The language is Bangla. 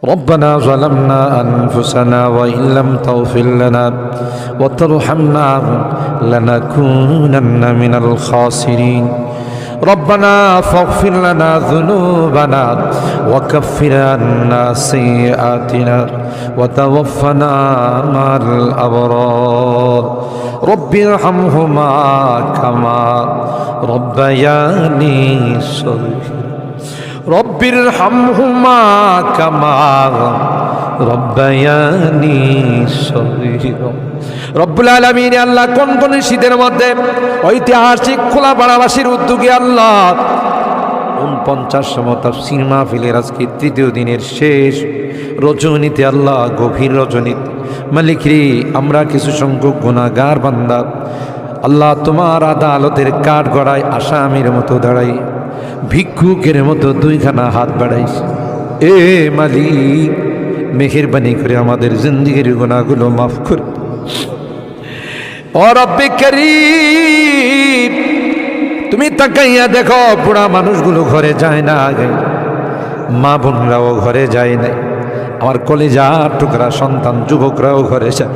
ربنا ظلمنا أنفسنا وإن لم تغفر لنا وترحمنا لنكونن من الخاسرين ربنا فاغفر لنا ذنوبنا وكفر عنا سيئاتنا وتوفنا مع الأبرار رب ارحمهما كما ربياني صغيرا رب ارحمهما كما ربياني صغيرا রব্বুল আলামিন আল্লাহ কোন শীতের মধ্যে ঐতিহাসিক খোলাপাড়াবাসীর উদ্যোগে আল্লাহ 49তম তাফসীর মাহফিলের আজকে তৃতীয় দিনের শেষ রজনীতে আল্লাহ গভীর রজনীতে মালিক রে আমরা কিছু সংখ্যক গুনাহগার বান্দা আল্লাহ তোমার আদালতের কাঠ গড়ায় আসামির মতো দাঁড়াই ভিক্ষুকের মতো দুইখানা হাত বাড়াইছে এ মালিক মেহেরবানি করে আমাদের জিন্দেগির গুনাহগুলো মাফ করে ও রব্বে করিম তুমি তাকাইয়া দেখো বুড়া মানুষগুলো ঘরে যায় না আগে মা বোনরাও ঘরে যায় নাই আমার কলিজার টুকরা সন্তান যুবকরাও ঘরে যায়